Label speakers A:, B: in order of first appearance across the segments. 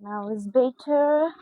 A: Now is better.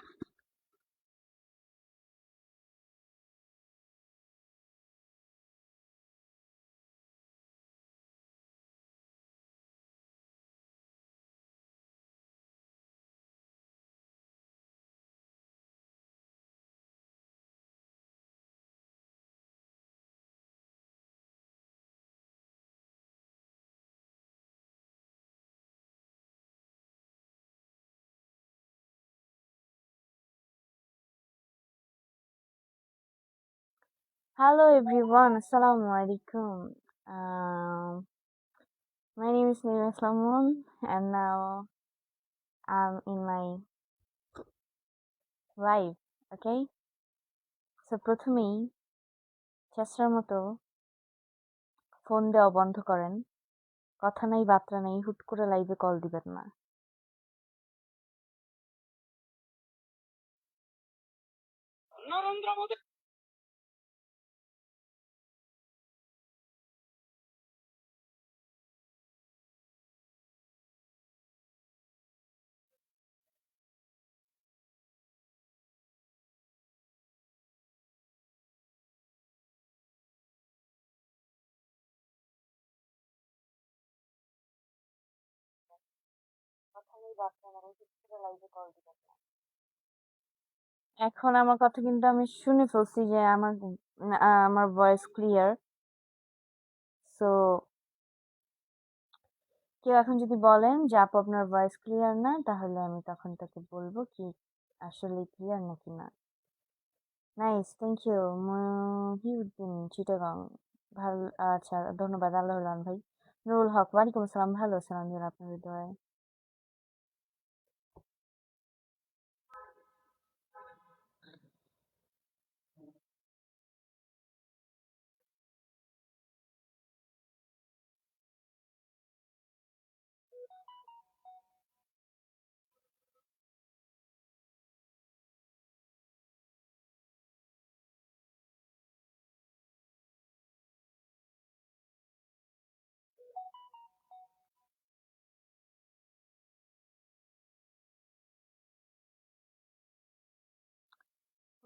A: Hello everyone, Assalamu alaikum. My name is Nima Slamun and now I'm in my live, okay? So প্রথমেই চেষ্টার মতো phone দেওয়া বন্ধ করেন। কথা নাই বার্তা নাই, হুট করে লাইভে কল দিবেন না। নরেন্দ্র মোদী কথা নাই বার্তা নাই, হুট করে লাইভে কল দিবেন না। এখন আমার কথা কিন্তু আমি শুনে ফেলছি যে আমার ভয়েস ক্লিয়ার। সো কেউ এখন যদি বলেন যে আপু আপনার ভয়েস ক্লিয়ার না, তাহলে আমি তখন তাকে বলবো কি আসলে ক্লিয়ার নাকি না। Nice, thank you Mohiuddin Chittagong. ভালো, আচ্ছা ধন্যবাদ। আল্লাহ ভাই। নুরুল হক, ওয়ালাইকুম আসসালাম। ভালো আছেন আলহামদুলিল্লাহ, আপনার দোয়ায়।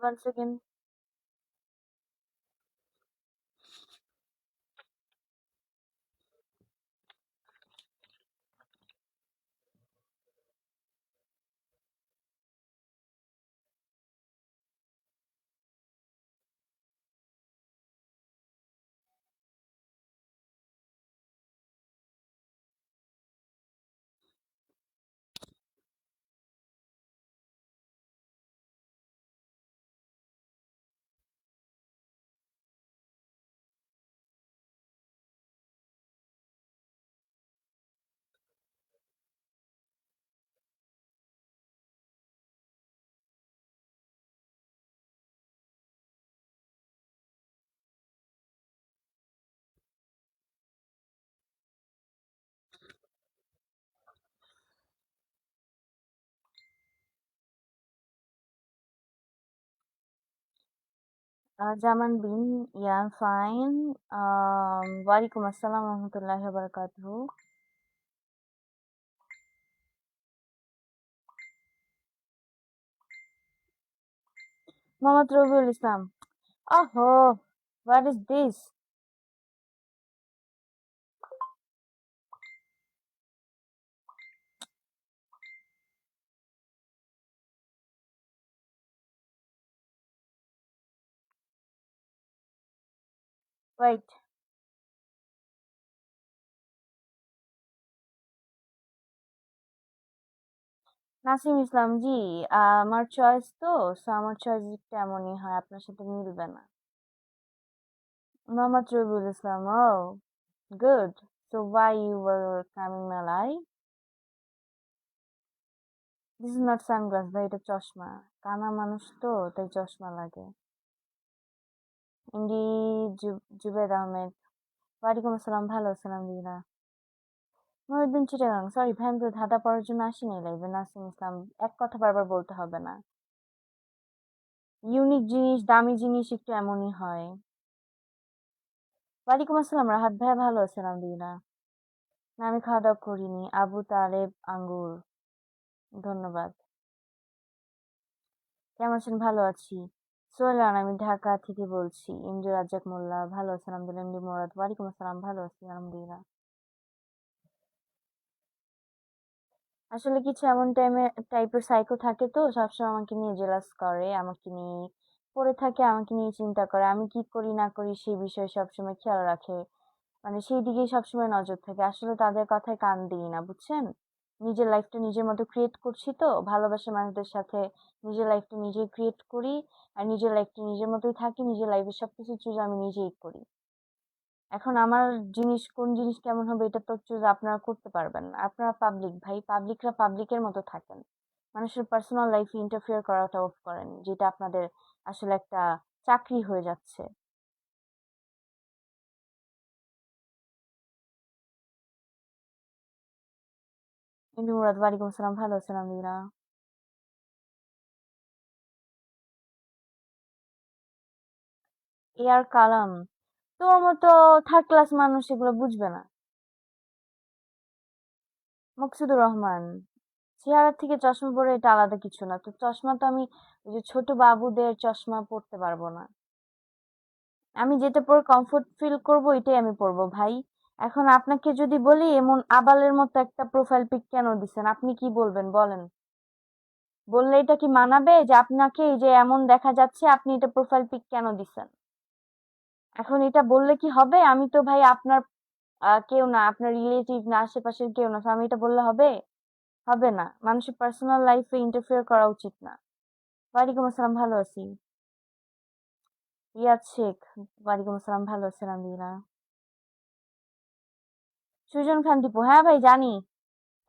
A: Once again, Zaman bin, yeah, I'm fine. Walaikum assalam warahmatullahi wabarakatuh. Muhammad Rabiul Islam. Oh, what is this? Wait. Nasim ইসলাম জি, আমার চয়েস তো, সো আমার চয়েস একটু এমনই হয়, আপনার সাথে মিলবে না। Mohammad Rabiul Islam, oh good. So why you were coming my live? This is not sunglass ভাই, এটা চশমা। কানা মানুষ তো, তাই চশমা লাগে। এমডি জুবেদ আহমেদ, ওয়ালাইকুম আসসালাম। ভালো আছেন আলহামদুলিল্লাহ। মহিউদ্দিন চিটাগাং, সরি ভাই, আমি তো ধাঁধা পড়ার জন্য আসিনি লাইভে। নাসিম ইসলাম, এক কথা বারবার বলতে হবে না। ইউনিক জিনিস, দামি জিনিস একটু এমনই হয়। ওয়ালাইকুম আসসালাম রাহাত ভাই, ভালো আছেন আলহামদুলিল্লাহ। না, আমি খাওয়া দাওয়া করিনি। আবু তালেব আঙ্গুর, ধন্যবাদ। কেমন আছেন? ভালো আছি। সোহেলান, আমি ঢাকা থেকে বলছি। এমডি রাজ্জাক মোল্লা, ভালো আছেন? আলহামদুলিল্লাহ। এমডি মোরাদ, ওয়ালাইকুম আসসালাম, ভালো আছি আলহামদুলিল্লাহ। আসলে কিছু এমন টাইপের সাইকো থাকে তো, সবসময় আমাকে নিয়ে জেলাস করে, আমাকে নিয়ে পড়ে থাকে, আমাকে নিয়ে চিন্তা করে, আমি কি করি না করি সেই বিষয়ে সবসময় খেয়াল রাখে। মানে সেই দিকেই সবসময় নজর থাকে। আসলে তাদের কথায় কান দিই না, বুঝছেন? নিজের লাইফটা নিজের মতো ক্রিয়েট করছি তো, ভালোবাসার মানুষদের সাথে নিজের লাইফটা নিজেই ক্রিয়েট করি, আর নিজের লাইফটা নিজের মতোই থাকি, নিজের লাইফের সবকিছু চুজ আমি নিজেই করি। এখন আমার জিনিস কোন জিনিস কেমন হবে এটা তো চুজ আপনারা করতে পারবেন না। আপনারা পাবলিক ভাই, পাবলিকরা পাবলিকের মতো থাকেন। মানুষের পার্সোনাল লাইফে ইন্টারফেয়ার করাটা অফ করেন, যেটা আপনাদের আসলে একটা চাকরি হয়ে যাচ্ছে। এমনি মুরাদ, ওয়ালাইকুম আসসালাম, ভালো আছেন? আলহামদুলিল্লাহ। এ আর কালাম, তোর মতো থার্ড ক্লাস মানুষ এগুলো বুঝবে না। মকসুদুর রহমান, চেহারা থেকে চশমা পরে এটা আলাদা কিছু না তো। চশমা তো আমি ওই যে ছোট বাবুদের চশমা পরতে পারবো না। আমি যেটা পরে কমফোর্ট ফিল করব এটাই আমি পরবো ভাই। এখন আপনাকে যদি বলি এমন আবালের মতো একটা প্রোফাইল পিক কেন দিছেন, আপনি কি বলবেন বলেন? বললে এটা কি মানাবে যে আপনাকে এই যে এমন দেখা যাচ্ছে, আপনি এটা প্রোফাইল পিক কেন দিছেন? এখন এটা বললে কি হবে? আমি তো ভাই আপনার কেউ না, আপনার রিলেটিভ না, আশেপাশের কেউ না, তো আমি এটা বললে হবে? হবে না। মানুষের পার্সোনাল লাইফে ইন্টারফেয়ার করা উচিত না। ওয়ালাইকুম আসসালাম, ভালো আছি। রিয়াদ শেখ, ওয়ালাইকুম আসসালাম, ভালো আছি আলহামদুলিল্লাহ। সুজন খান দীপু, হ্যাঁ ভাই জানি।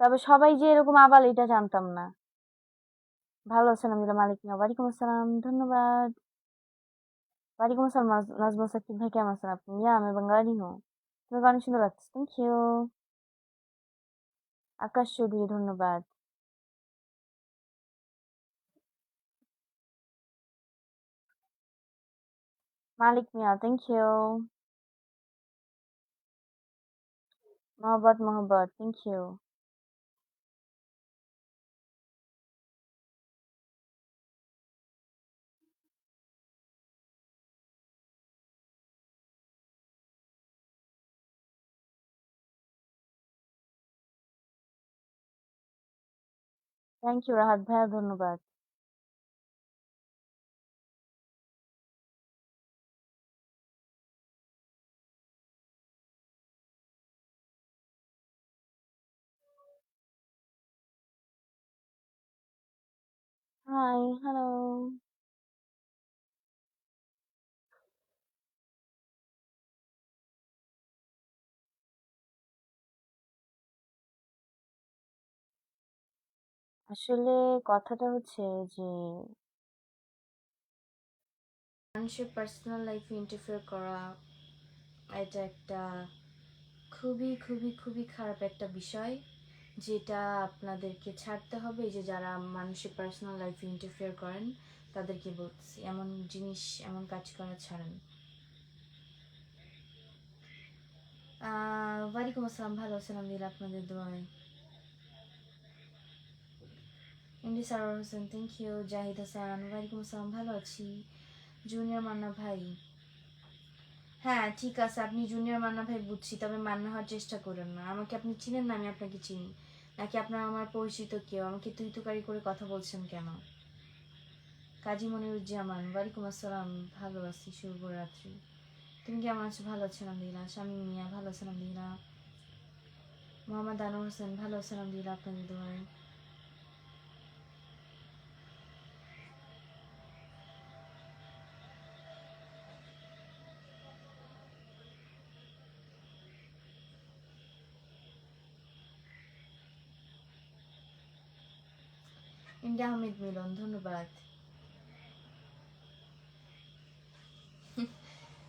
A: তবে সবাই যে এরকম আবাল এটা জানতাম না। ভালো আছেন? আলহামদুলিল্লাহ। মালিক মিয়া, ওয়ালাইকুম আসসালাম, ধন্যবাদ। ওয়ালাইকুম আসসালাম, নাজমুল সাকিব ভাই, কেমন আছেন আপনি? ইয়া আমি বাঙালি হুঁ। তোমাকে অনেক সুন্দর লাগছে, থ্যাংক ইউ। আকাশ চৌধুরী, ধন্যবাদ। Malik Mia, thank you. Mohammad Mohammad, thank you. Thank you Rahat ভাইয়া, ধন্যবাদ। Hi, hello. আসলে কথাটা হচ্ছে যে মানুষের পার্সোনাল লাইফে ইন্টারফেয়ার করা, এটা একটা খুবই খুবই খুবই খারাপ একটা বিষয়, যেটা আপনাদেরকে ছাড়তে হবে। এই যে যারা মানুষের পার্সোনাল লাইফে ইন্টারফেয়ার করেন, তাদেরকে বলছি এমন জিনিস, এমন কাজ করা ছাড়েন। ওয়ালাইকুম আসসালাম, ভালো আছেন? আলহামদুলিল্লাহ, আপনাদের দোয়ায়। MD Sarwar Hossain, thank you. Zahid Hasan, ওয়ালাইকুম আসসালাম, ভালো আছি। জুনিয়র মান্না ভাই, হ্যাঁ ঠিক আছে, আপনি জুনিয়র মান্না ভাই বুঝছি, তবে মান্না হওয়ার চেষ্টা করেন না। আমাকে আপনি চিনেন না, আমি আপনাকে চিনি নাকি? আপনার আমার পরিচিত কেউ, আমাকে তুই তুকারি করে কথা বলছেন কেন? কাজী মনিরুজ্জামান, ওয়ালাইকুম আসসালাম, ভালো আছি, শুভরাত্রি। তুমি কেমন আছো? ভালো আছেন আলহামদুলিল্লাহ। শামীম মিয়া, ভালো আছেন আলহামদুলিল্লাহ। মোহাম্মদ আনোয়ার হোসেন, ভালো আছেন আলহামদুলিল্লাহ, আপনাদের দোয়ায়। ইন্ডিয়া আহমেদ মিলন, ধন্যবাদ।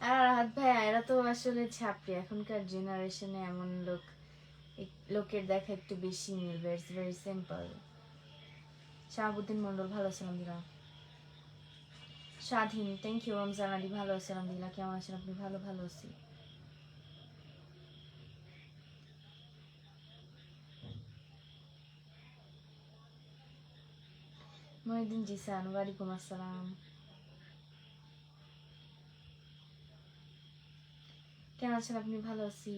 A: আর রাহাত ভাই, এরা তো আসলে ছাপড়ি। এখনকার জেনারেশনে এমন লোকের দেখা একটু বেশি মিলবে, it's very simple. Shahabuddin Mondal, ভালো আছেন আলহামদুলিল্লাহ। স্বাধীন, থ্যাংক ইউ। রমজান আলী, ভালো আছেন আলহামদুলিল্লাহ, কেমন আছেন আপনি? ভালো ভালো আছি। মহিউদ্দিন জিসান, ওয়ালাইকুম আসসালাম। কেমন আছেন আপনি? ভালো আছি।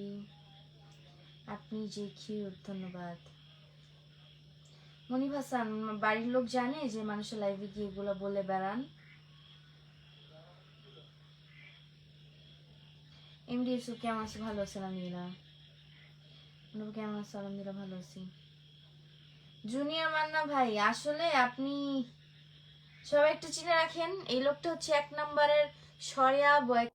A: আপনি যে কিউট, ধন্যবাদ। মনিব হাসান, বাড়ির লোক জানে যে মানুষের লাইভে গিয়ে এগুলো বলে বেড়ান? এমডি ইউসুফ কেমন আছে? ভালো আছে আলহামদুলিল্লাহ। কেমন আছে? আলহামদুলিল্লাহ ভালো আছি। জুনিয়র মান্না ভাই, আসলে আপনি সবাই একটু চিনে রাখেন, এই লোকটা হচ্ছে 1 নম্বরের সরিয়া বয়।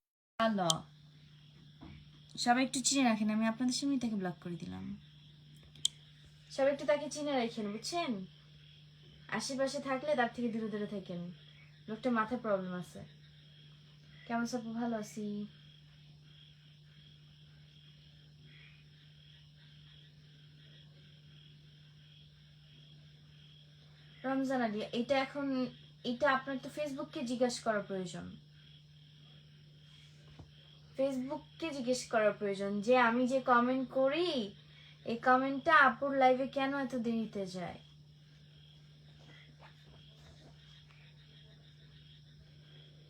A: সবাই একটু চিনে রাখেন, আমি আপনাদের সামনে তাকে ব্লক করে দিলাম। সবাই একটু তাকে চিনে রাখেন, বুঝছেন? আশেপাশে থাকলে তার থেকে দূরে দূরে থাকেন, লোকটা মাথায় প্রবলেম আছে। কেমন সব? ভালো আছি। রমজান আলী, এটা আপনার তো ফেসবুককে জিজ্ঞাসা করার প্রয়োজন। ফেসবুককে জিজ্ঞেস করার প্রয়োজন যে আমি যে কমেন্ট করি এই কমেন্টটা আপুর লাইভে কেন এত দেরিতে যায়।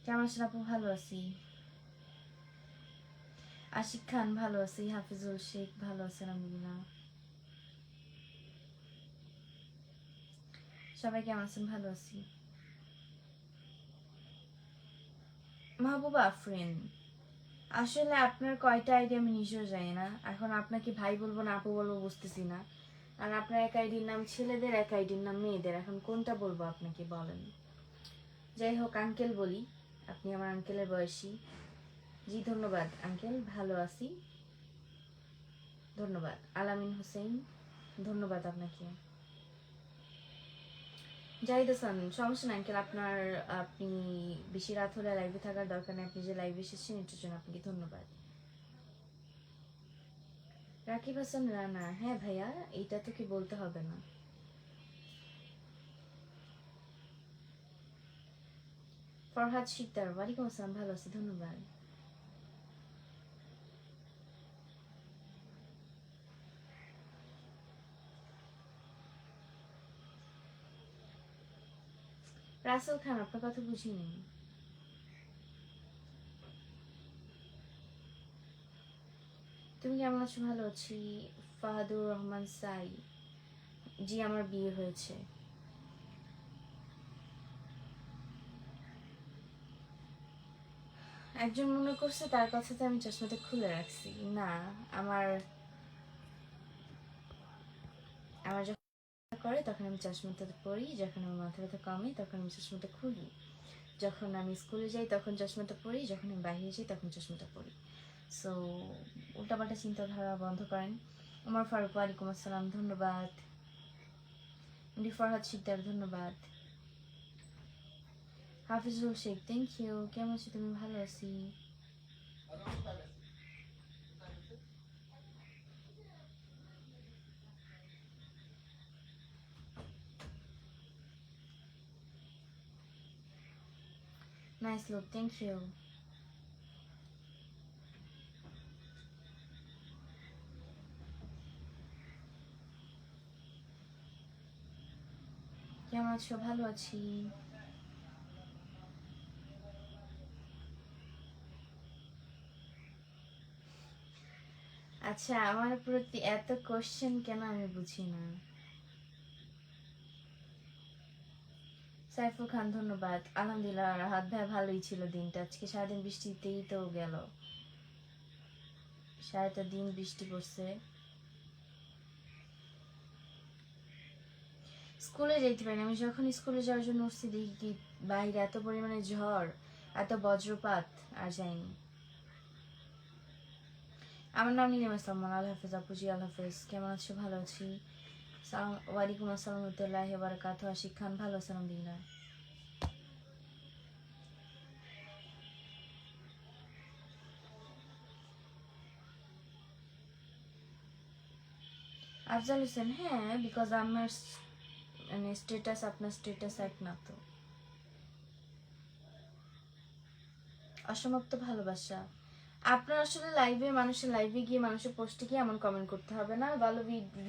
A: কেমন আছেন আপু? ভালো আছি। আশিক খান ভালো আছি। হাফিজুল শেখ ভালো আছেন আলহামদুলিল্লাহ। সবাই কেমন আছেন? ভালো আছি। মাহবুবা আফরিন, আসলে আপনার কয়টা আইডি আমি নিজেও জানি না, এখন আপনাকে ভাই বলবো না আপু বলবো বুঝতেছি না। আর আপনার এক আইডির নাম ছেলেদের, এক আইডির নাম মেয়েদের, এখন কোনটা বলবো আপনাকে বলেন? যাই হোক, আঙ্কেল বলি, আপনি আমার আঙ্কেলের বয়সী। জি ধন্যবাদ আঙ্কেল, ভালো আছি। ধন্যবাদ। আলামিন হোসেন, ধন্যবাদ আপনাকে। জাহিদ হাসান, সমস্যা না আঙ্কেল, আপনি বেশি রাত হলে লাইভে থাকার দরকার নেই, আপনি যে লাইভে এসেছেন এটার জন্য আপনাকে ধন্যবাদ। রাকিব হাসান রানা, হ্যাঁ ভাইয়া, এইটা তো কি বলতে হবে না। ফরহাদ শিকদার, ওয়ালাইকুম আসসালাম, ভালো আছি ধন্যবাদ। রাসেল খান, আপনার কথা বুঝিনি। তুমি কেমন আছো? ভালো আছি। ফাহাদুর রহমান সাই, জি আমার বিয়ে হয়েছে। একজন মনে করছে তার কথাতে আমি চশমাটা খুলে রাখছি, না। আমার আমার যখন করে তখন আমি চশমাটা পরি, যখন আমার মাথা ব্যথা কমে তখন আমি চশমাটা খুলি, যখন আমি স্কুলে যাই তখন চশমাটা পরি, যখন আমি বাইরে যাই তখন চশমাটা পরি। সো উল্টাপাল্টা চিন্তাধারা বন্ধ করেন। আমার ফারুক, ওয়ালাইকুম আসসালাম, ধন্যবাদ। এমডি ফরহাদ শিকদার, ধন্যবাদ। Hafizul Sheikh, thank you. কেমন আছো তুমি? ভালো আছি। Nice look, thank you. কেমন আছো? ভালো আছি। আচ্ছা, আমার প্রতি এত কোশ্চেন কেন আমি বুঝি না। সাইফুল খান, ধন্যবাদ। আলহামদুলিল্লাহ রাহাত ভাই, ভালোই ছিল দিনটা, আজকে সারাদিন বৃষ্টিতেই তো গেল, সারাটা দিন বৃষ্টি পড়ছে। স্কুলে যেতে পারিনি, আমি যখন স্কুলে যাওয়ার জন্য উঠছি দেখি কি বাইরে এত পরিমাণে ঝড়, এত বজ্রপাত, আর যাইনি। আমার নাম নীলিমা সালমান। আল্লাহ হাফেজ আপুজি, আল্লাহ হাফেজ। কেমন আছো? ভালো আছি। ওয়ালাইকুম আসসালাম রহমতুল্লাহি ওয়া বারাকাতুহু। আশিক খান, ভালো আছেন? আলহামদুলিল্লাহ। আফজাল হোসেন, হ্যাঁ, বিকজ আমার মানে স্ট্যাটাস আপনার স্ট্যাটাস এক না তো। অসমাপ্ত ভালোবাসা, আপনার আসলে লাইভে, মানুষের লাইভে গিয়ে মানুষের পোস্টে গিয়ে এমন কমেন্ট করতে হবে না, ভালো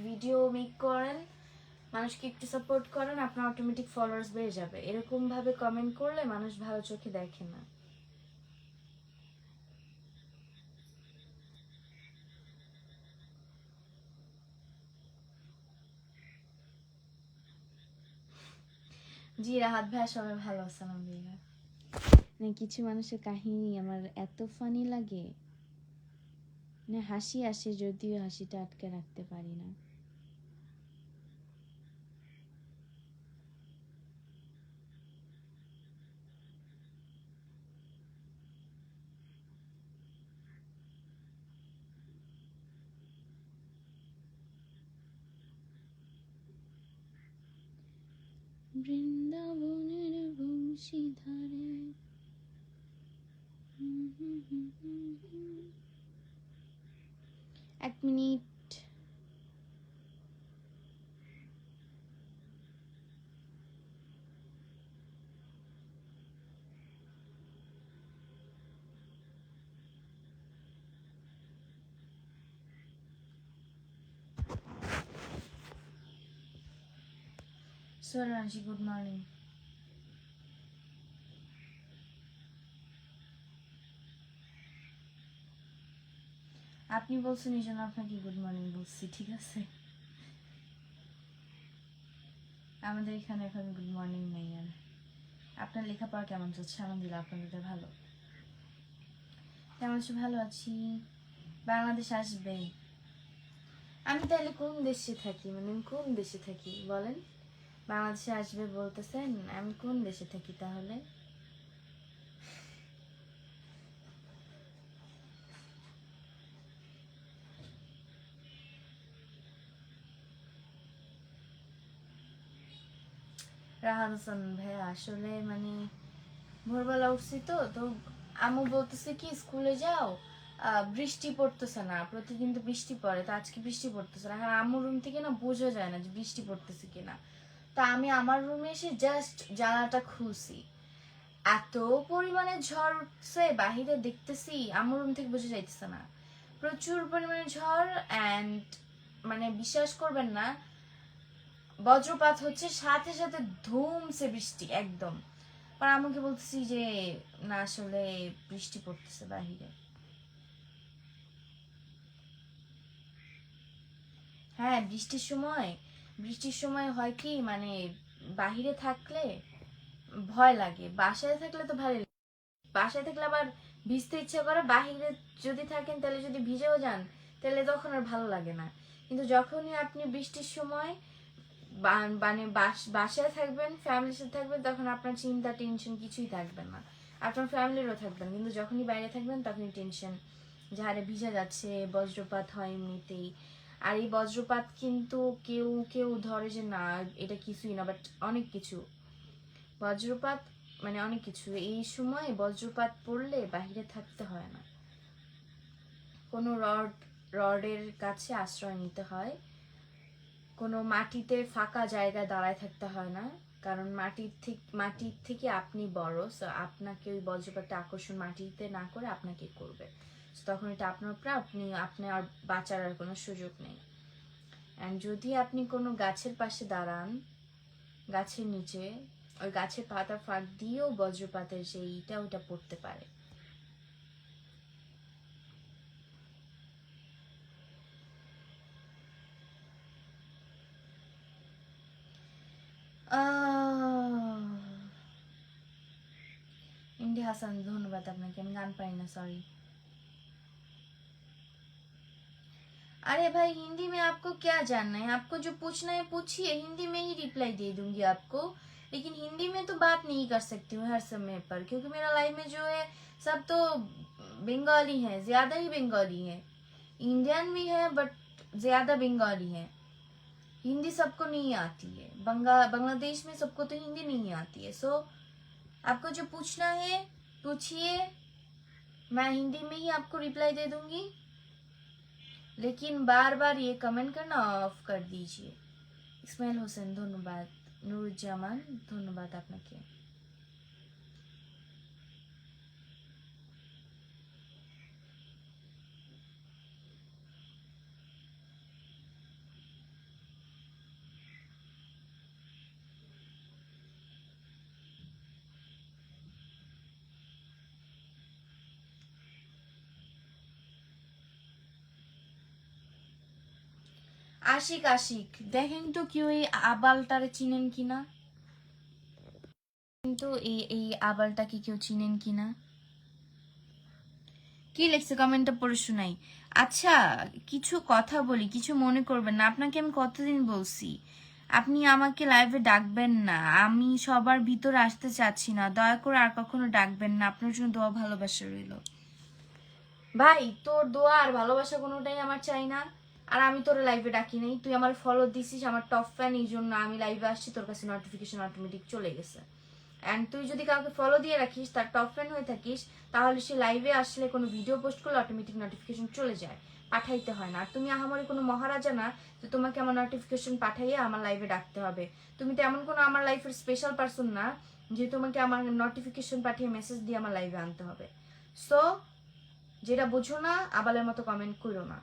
A: ভিডিও মেক করেন, মানুষকে একটু সাপোর্ট করেন, আপনার অটোমেটিক ফলোয়ার্স বেড়ে যাবে। এরকম ভাবে কমেন্ট করলে মানুষ ভালো চোখে দেখে না। জি রাহাত ভাইয়া, সবাই ভালো আছে আলহামদুলিল্লাহ। মানে কিছু মানুষের কাহিনী আমার এত ফানি লাগে, মানে হাসি আসে যদিও হাসিটা আটকে রাখতে পারি না। বৃন্দাবনের বংশীধারে। এক মিনিট। সোনাঞ্জি, good morning. আপনি বলছেন এই জন্য আপনাকে গুড মর্নিং বলছি, ঠিক আছে? আমাদের এখানে এখন গুড মর্নিং নেই। আর আপনার লেখাপড়া কেমন চলছে? আলহামদুলিল্লাহ, আপনাদের ভালো। কেমন আছো? ভালো আছি। বাংলাদেশ আসবে? আমি তাহলে কোন দেশে থাকি, মানে কোন দেশে থাকি বলেন? বাংলাদেশে আসবে বলতেছেন, আমি কোন দেশে থাকি তাহলে? রাহাত হাসান ভাইয়া, আসলে মানে ভোরবেলা উঠছি তো তো আম্মু বলতেছে কি স্কুলে যাও, বৃষ্টি পড়তেছে না, প্রতিদিন তো বৃষ্টি পড়ে, তো আজকে বৃষ্টি পড়তেছে না। আর আম্মুর রুম থেকে না বোঝা যায় না যে বৃষ্টি পড়তেছে কিনা। তা আমি আমার রুমে এসে জাস্ট জানালাটা খুলছি, এত পরিমাণে ঝড় উঠছে, বাহিরে দেখতেছি আমার রুম থেকে বোঝা যাইতেছে না, প্রচুর পরিমাণে ঝড়। অ্যান্ড মানে বিশ্বাস করবেন না, বজ্রপাত হচ্ছে, সাথে সাথে ধুমসে বৃষ্টি একদম। পর আমাকে বলতেছি যে না আসলে বৃষ্টি পড়তেছে বাহিরে। হ্যাঁ, বৃষ্টির সময় হয় কি মানে বাহিরে থাকলে ভয় লাগে, বাসায় থাকলে তো ভালো। বাসায় থাকলে আবার ভিজতে ইচ্ছা করে, বাহিরে যদি থাকেন তাহলে যদি ভিজেও যান তাহলে তখন আর ভালো লাগে না। কিন্তু যখনই আপনি বৃষ্টির সময় মানে বাসায় থাকবেন, ফ্যামিলির সাথে থাকবেন, তখন আপনার চিন্তা টেনশন কিছুই থাকবে না, আপনার ফ্যামিলিরও থাকবেন। কিন্তু যখনই বাইরে থাকবেন তখনই টেনশন, যাহারে ভিজা যাচ্ছে, বজ্রপাত হয় এমনিতেই। আর এই বজ্রপাত কিন্তু কেউ কেউ ধরে যে না এটা কিছুই না, বাট অনেক কিছু বজ্রপাত, মানে অনেক কিছু। এই সময় বজ্রপাত পড়লে বাহিরে থাকতে হয় না, কোনো রডের কাছে আশ্রয় নিতে হয়, কোনো মাটিতে ফাঁকা জায়গায় দাঁড়ায় থাকতে হয় না, কারণ মাটির থেকে আপনি বড়, সো আপনাকে ওই বজ্রপাতে আকর্ষণ মাটিতে না করে আপনাকে করবে। তখন এটা আপনার উপরে, আপনি আর বাঁচার আর কোনো সুযোগ নেই। অ্যান্ড যদি আপনি কোনো গাছের পাশে দাঁড়ান, গাছের নিচে, ওই গাছের পাতা ফাঁক দিয়েও বজ্রপাতের যে এইটা ওইটা পড়তে পারে। ইন্দি হাসান, ধন্যবাদ আপনাকে। আমি গান পাই না, সরি। अरे भाई, हिंदी में आपको क्या जानना है? आपको जो पूछना है पूछिए, हिंदी में ही रिप्लाई दे दूंगी आपको। लेकिन हिंदी में तो बात नहीं कर सकती हूँ हर समय पर, क्योंकि मेरा लाइफ में जो है सब तो बंगाली है, ज्यादा ही बंगाली है। इंडियन भी है बट ज्यादा बंगाली है। हिंदी सबको नहीं आती है, बांग्लादेश में सबको तो हिंदी नहीं आती है। सो आपको जो पूछना है पूछिए, मैं हिंदी में ही आपको रिप्लाई दे दूंगी। लेकिन बार बार ये कमेंट करना ऑफ कर दीजिए। ইসমাইল হোসেন, ধন্যবাদ। নুরুজ্জামান, ধন্যবাদ আপনাকে।
B: আশিক আশিক দেখেন তো কেউ এই আবালটারে চিনেন কিনা, কিন্তু এই আবালটাকে কেউ চিনেন কিনা? কি লেখছে কমেন্টটা পড়ে শোনাই। আচ্ছা কিছু কথা বলি, কিছু মনে করবেন না। আপনাকে আমি কতদিন বলছি আপনি আমাকে লাইভে ডাকবেন না, আমি সবার ভিতরে আসতে চাচ্ছি না, দয়া করে আর কখনো ডাকবেন না। আপনার জন্য দোয়া ভালোবাসা রইল। ভাই তোর দোয়া আর ভালোবাসা কোনোটাই আমার চাই না। আর আমি তোর লাইভে ডাকি নাই, তুই আমার ফলো দিছিস, আমার টপ ফ্যান, এই জন্য আমি লাইভে আসছি, তোর কাছে নোটিফিকেশন অটোমেটিক চলে গেছে। অ্যান্ড তুই যদি কাউকে ফলো দিয়ে রাখিস, তার টপ ফ্যান হয়ে থাকিস, তাহলে সে লাইভে আসলে কোনো ভিডিও পোস্ট করলে অটোমেটিক নোটিফিকেশন চলে যায়, পাঠাইতে হয় না। আর তুমি আহামরি কোনো মহারাজা না যে তোমাকে আমার নোটিফিকেশন পাঠাইয়ে আমার লাইভে ডাকতে হবে। তুমি তো এমন কোনো আমার লাইফের স্পেশাল পার্সন না যে তোমাকে আমার নোটিফিকেশন পাঠিয়ে মেসেজ দিয়ে আমার লাইভে আনতে হবে। সো যেটা বুঝো না আবালের মতো কমেন্ট করো না।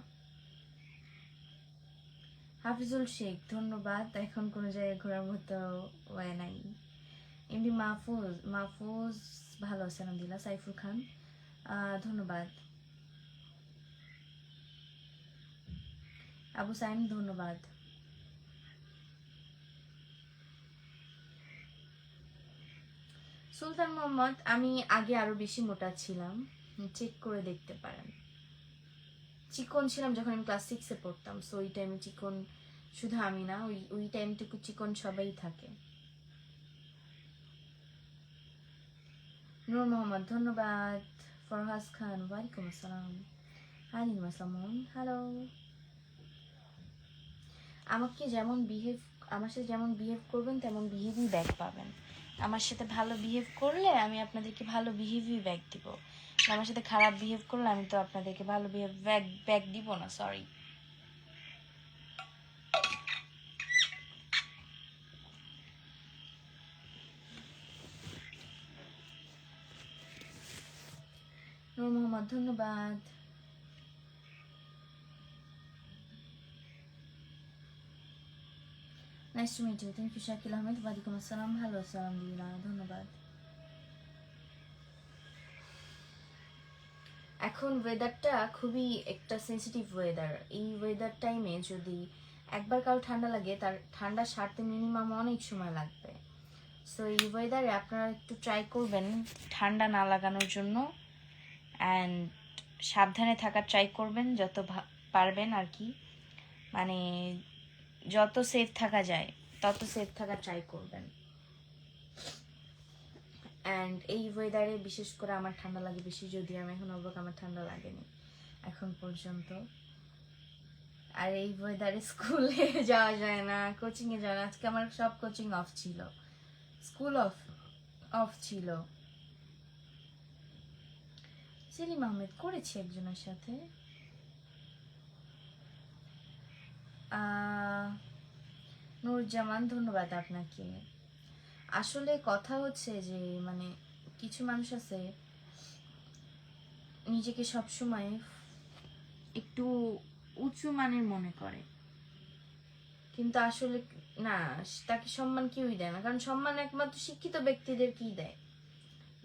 B: হাফিজুল শেখ ধন্যবাদ। এখন কোনো জায়গায় ঘোরার মতো ওয়ে নাই। এমডি মাহফুজ মাহফুজ ভালো আছেন আলহামদুলিল্লাহ। সাইফুল খান ধন্যবাদ। আবু সাইম ধন্যবাদ। সুলতান মোহাম্মদ আমি আগে আরো বেশি মোটা ছিলাম, চেক করে দেখতে পারেন। চিকন ছিলাম যখন আমি ক্লাস 6-এ পড়তাম, সো ওই টাইমে চিকন শুধু আমি না, ওই টাইমটুকু চিকন সবাই থাকে। নূর মোহাম্মদ ধন্যবাদ। ফরহাজ খান ওয়ালাইকুম আসসালাম। হালিম আসসালাম হ্যালো। আমাকে যেমন বিহেভ, আমার সাথে যেমন বিহেভ করবেন তেমন বিহেভই ব্যাক পাবেন। আমার সাথে ভালো বিহেভ করলে আমি আপনাদেরকে ভালো বিহেভই ব্যাক দিব, আমার সাথে খারাপ বিহেভ করলে আমি তো আপনাদেরকে ভালো বিহেভ ব্যাক দিব না, সরি। নূর মোহাম্মদ ধন্যবাদ। Nice to meet you. Thank you Shakil Ahmed. ওয়ালাইকুম আসসালাম। ভালো আসসালাম দিলা ধন্যবাদ। এখন ওয়েদারটা খুবই একটা সেন্সিটিভ ওয়েদার। এই ওয়েদার টাইমে যদি একবার কারো ঠান্ডা লাগে, তার ঠান্ডা সারতে মিনিমাম অনেক সময় লাগবে। সো এই ওয়েদারে আপনারা একটু ট্রাই করবেন ঠান্ডা না লাগানোর জন্য, অ্যান্ড সাবধানে থাকার ট্রাই করবেন যত পারবেন আর কি, মানে যত সেফ থাকা যায় তত সেফ থাকার ট্রাই করবেন। অ্যান্ড এই ওয়েদারে বিশেষ করে আমার ঠান্ডা লাগে বেশি, যদি আমি এখন অবাক আমার ঠান্ডা লাগেনি এখন পর্যন্ত। আর এই ওয়েদারে স্কুলে যাওয়া যায় না, কোচিংয়ে যাওয়া না। আজকে আমার সব কোচিং অফ ছিল, স্কুল অফ অফ ছিল। সেলিম আহমেদ করেছি একজনের সাথে। নূরজামান ধন্যবাদ আপনাকে। আসলে কথা হচ্ছে যে মানে কিছু মানুষ আছে নিজেকে সবসময় একটু উঁচু মানের মনে করে, কিন্তু আসলে না, তাকে সম্মান কেউই দেয় না। কারণ সম্মান একমাত্র শিক্ষিত ব্যক্তিদেরকেই দেয়,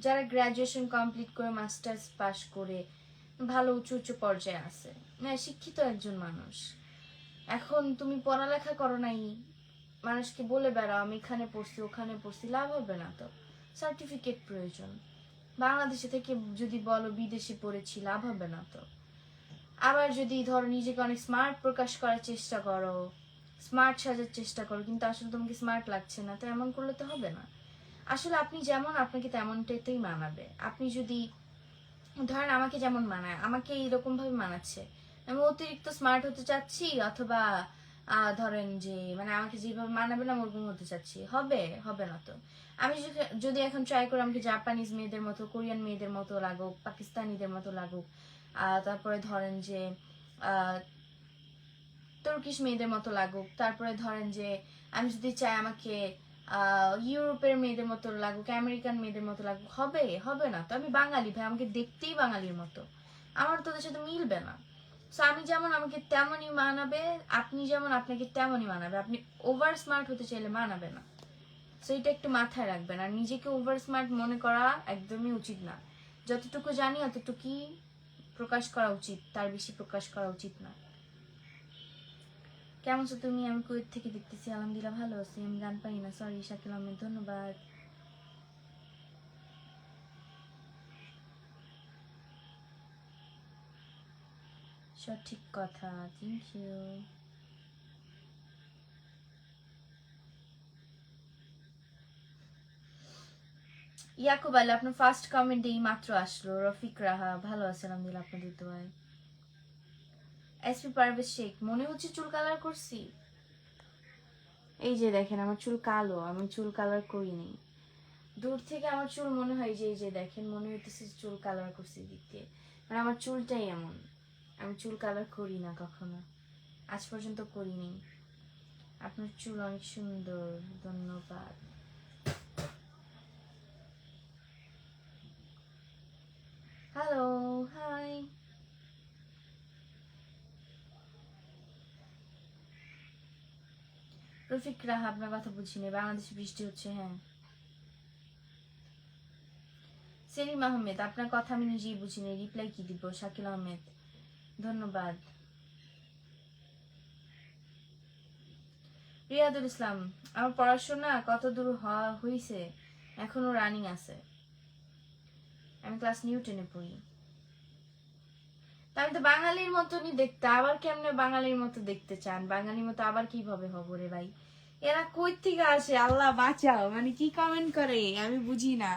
B: যারা গ্রাজুয়েশন কমপ্লিট করে মাস্টার্স পাস করে ভালো উঁচু উঁচু পর্যায়ে আছে, হ্যাঁ শিক্ষিত একজন মানুষ। এখন তুমি পড়ালেখা করো নাই, মানুষকে বলে বেড়াও আমি এখানে পড়ছি ওখানে পড়ছি, লাভ হবে না তো। সার্টিফিকেট প্রয়োজন। বাংলাদেশে থেকে যদি বলো বিদেশে পড়েছি, লাভ হবে না তো। আবার যদি ধরো নিজেকে অনেক স্মার্ট প্রকাশ করার চেষ্টা করো, স্মার্ট সাজার চেষ্টা করো, কিন্তু আসলে তোমাকে স্মার্ট লাগছে না, তো এমন করলে তো হবে না। আসলে আপনি যেমন আপনাকে তেমনটাতেই মানাবে। আপনি যদি ধরেন আমাকে যেমন মানায়, আমাকে এইরকম ভাবে মানাচ্ছে, আমি অতিরিক্ত স্মার্ট হতে চাচ্ছি, অথবা ধরেন যে মানে আমাকে যেভাবে মানাবে না ওরকম হতে চাচ্ছি, হবে হবে না তো। আমি যদি এখন ট্রাই করি আমাকে জাপানিজ মেয়েদের মতো, কোরিয়ান মেয়েদের মতো লাগুক, পাকিস্তানিদের মতো লাগুক, তারপরে ধরেন যে তুর্কিশ মেয়েদের মতো লাগুক, তারপরে ধরেন যে আমি যদি চাই আমাকে ইউরোপের মেয়েদের মতো লাগুক, আমেরিকান মেয়েদের মতো লাগুক, হবে হবে না তো। আমি বাঙালি ভাই, আমাকে দেখতেই বাঙালির মতো, আমার তো ওদের সাথে মিলবে না। সো আমি যেমন আমাকে তেমনই মানাবে, আপনি যেমন আপনাকে তেমনই মানাবে। আপনি ওভার স্মার্ট হতে চাইলে মানাবে না। সো এটা একটু মাথায় রাখবেন। আর নিজেকে ওভার স্মার্ট মনে করা একদমই উচিত না। যতটুকু জানি অতটুকুই প্রকাশ করা উচিত, তার বেশি প্রকাশ করা উচিত না। কেমন আছো তুমি? আমি কুয়েত থেকে দেখতেছি। আলহামদুলিল্লাহ ভালো আছি। আমি গান পারি না, সরি। শাকিল আহমেদ, ধন্যবাদ। সঠিক কথা, থ্যাংক ইউ। ইয়াকুব আলী, আপনার ফার্স্ট কমেন্ট এই মাত্র আসলো। রফিক রাহা, ভালো আছে আলহামদুলিল্লাহ আপনাদের দোয়ায়। এসপি পারভেজ শেখ, মনে হচ্ছে চুল কালার করছি। এই যে দেখেন আমার চুল কালো, আমি চুল কালার করিনি। দূর থেকে আমার চুল মনে হয় যে, এই যে দেখেন, মনে হইতেছে চুল কালার করছি দিক দিয়ে। মানে আমার চুলটাই এমন, আমি চুল কালার করি না কখনো, আজ পর্যন্ত করিনি। আপনার চুল অনেক সুন্দর, ধন্যবাদ। Hello, high. রফিক রাহা, আপনার কথা বুঝিনি। বাংলাদেশে বৃষ্টি হচ্ছে, হ্যাঁ। সেলিম আহমেদ, আপনার কথা আমি নিজেই বুঝিনি, রিপ্লাই কি দিব? শাকিল আহমেদ, ধন্যবাদ। রিয়াদুল ইসলাম, আমার পড়াশোনা কত দূর হয়েছে? এখনো রানিং আছে। আমি ক্লাস নিউটেনে পড়ি। তা আমি তো বাঙালির মতনই দেখতে, আবার কেমনে বাঙালির মতো দেখতে চান? বাঙালির মতো আবার কিভাবে হব রে ভাই? এরা কই থেকে আসে, আল্লাহ বাঁচাও। মানে কি কমেন্ট করে আমি বুঝি না।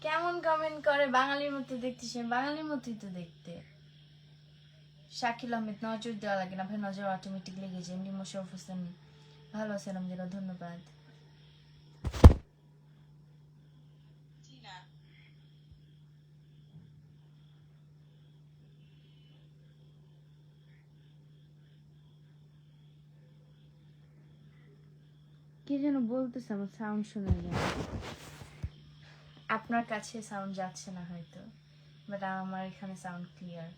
B: কেমন কমেন্ট করে? বাঙালির মতো দেখতে, সে বাঙালির মতোই তো দেখতে। শাকিল আহমেদ, নজর দেওয়া লাগে না ভাই, নজর অটোমেটিক লেগে যায়। এমনি মোশারফ হোসেন, ভালো আছেন আলহামদুলিল্লাহ, ধন্যবাদ। কে যেন বলতেছে, আমার সাউন্ড শোনা যায়। আপনার কাছে সাউন্ড যাচ্ছে না হয়তো, বাট আমার এখানে সাউন্ড ক্লিয়ার।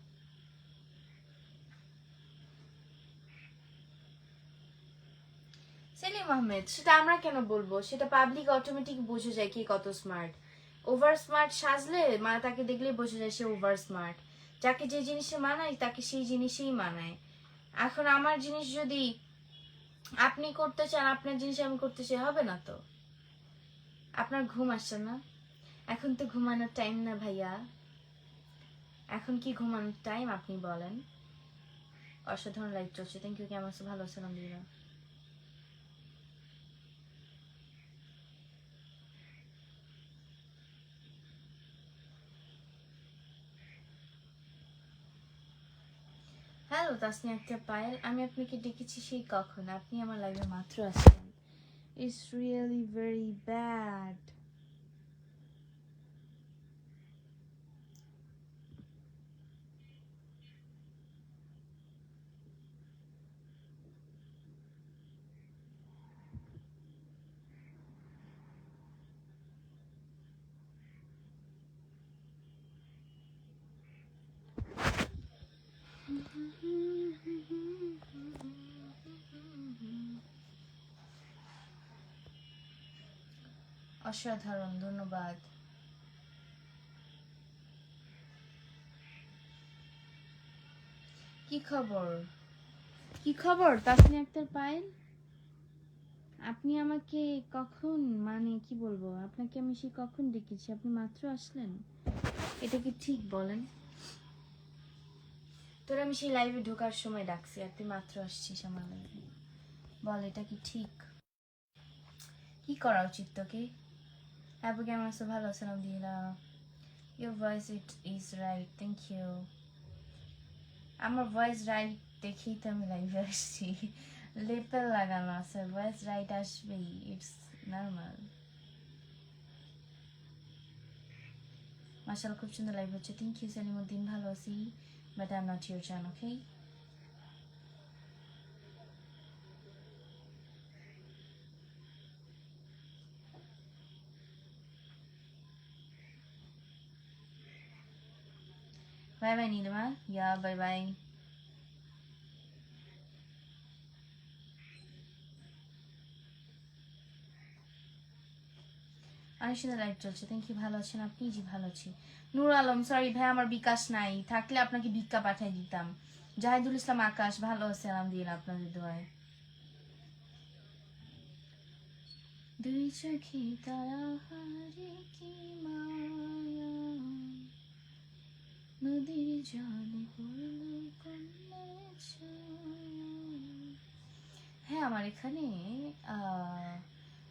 B: সেলিম আহমেদ, সেটা আমরা কেন বলবো? সেটা পাবলিক অটোমেটিক বুঝে যায় কে কত স্মার্ট। ওভার স্মার্ট সাজলে মানে তাকে দেখলেই বোঝা যায় সে ওভার স্মার্ট। যাকে যে জিনিসে মানায় তাকে সেই জিনিসেই মানায়। এখন আমার জিনিস যদি আপনি করতে চান, আপনার জিনিস আমি করতে চাই, হবে না তো। আপনার ঘুম আসছে না? এখন তো ঘুমানোর টাইম না ভাইয়া। এখন কি ঘুমানোর টাইম আপনি বলেন? অসাধারণ লাইক চলছে, থ্যাংক ইউ। কেমন আছো? ভালো আছো আলহামদুলিল্লাহ। হ্যালো তাসনিয়া আক্তার পায়েল, আমি আপনাকে ডেকেছি সেই কখন, আপনি আমার লাইভে মাত্র আসলেন। It's really very bad. অসাধারণ, ধন্যবাদ। কি খবর? কি খবর তাসনিয়া আক্তার পায়েল? আপনি আমাকে কখন, মানে কি বলবো আপনাকে, আমি সেই কখন ডেকেছি, আপনি মাত্র আসলেন? এটা কি ঠিক বলেন? তোর আমি সেই লাইভে ঢোকার সময় ডাকছি আর তুই মাত্র আসছিস আমার লাইভে? বল, এটা কি ঠিক? কি করা উচিত তোকে? আপু কেমন আছো? ভালো আছো আলহামদুলিল্লাহ। Your voice it is right, thank you. আমার ভয়েস রাইট দেখেই তো আমি লাইভে আসছি। লেপেল লাগানো আছে, ভয়েস রাইট আসবেই, ইটস নর্মাল। মাশাআল্লাহ, খুব সুন্দর লাইভ হচ্ছে, থ্যাংক ইউ সালিমুদ্দিন। ভালো আছি, but I am not your জান, ওকে? বাই বাই নীলিমা, ইয়া বাই বাই। অনেক সুন্দর লাইভ চলছে, থ্যাংক ইউ। ভালো আছেন আপনি? জি ভালো আছি। নূর আলম, সরি ভাই আমার বিকাশ নাই, থাকলে আপনাকে ভিক্ষা পাঠিয়ে দিতাম। জাহিদুল ইসলাম আকাশ, ভালো আছে আলহামদুলিল্লাহ আপনাদের দোয়ায়। দুই চোখে তারা হারে কি মায়া, নদীর জলে পড়ল কন্যা ছায়া। হ্যাঁ আমার এখানে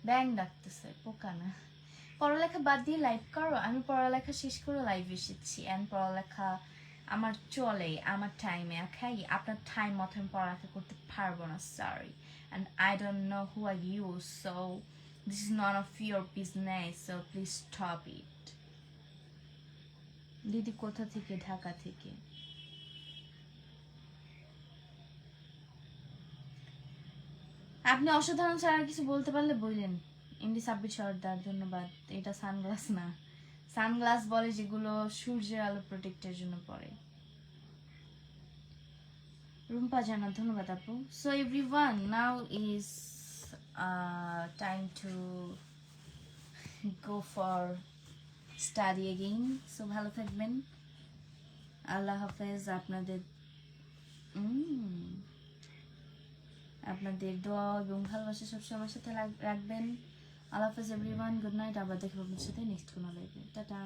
B: ব্যাং ডাকতেছে, পোকা না। পড়ালেখা বাদ দিয়ে লাইভ করো? আমি পড়ালেখা শেষ করে লাইভ এসেছি, অ্যান্ড পড়ালেখা আমার চলে আমার টাইমে, ওকে? আপনার টাইম মতো আমি পড়ালেখা করতে পারবো না, sorry. And I don't know who are you, so this is none of your business, so please stop it. দিদি কোথা থেকে? ঢাকা থেকে। আপনি অসাধারণ ছাড়া আর কিছু বলতে পারলে বললেন। এমডি সাব্বির সর্দার, ধন্যবাদ। এটা সানগ্লাস না, সানগ্লাস বলে যেগুলো সূর্যের আলো প্রোটেক্টের জন্য পরে। রুম্পা জানা, ধন্যবাদ আপু। So everyone, now is time to go for study again. So ভালো থাকবেন, আল্লাহ হাফেজ। আপনাদের দোয়া এবং ভালোবাসা সবসময় আমার সাথে রাখবেন। আল্লাহ হাফেজ এভরিওয়ান, গুড নাইট। আবার দেখবো আপনার সাথে নেক্সট কোনো লাইভে। টাটা।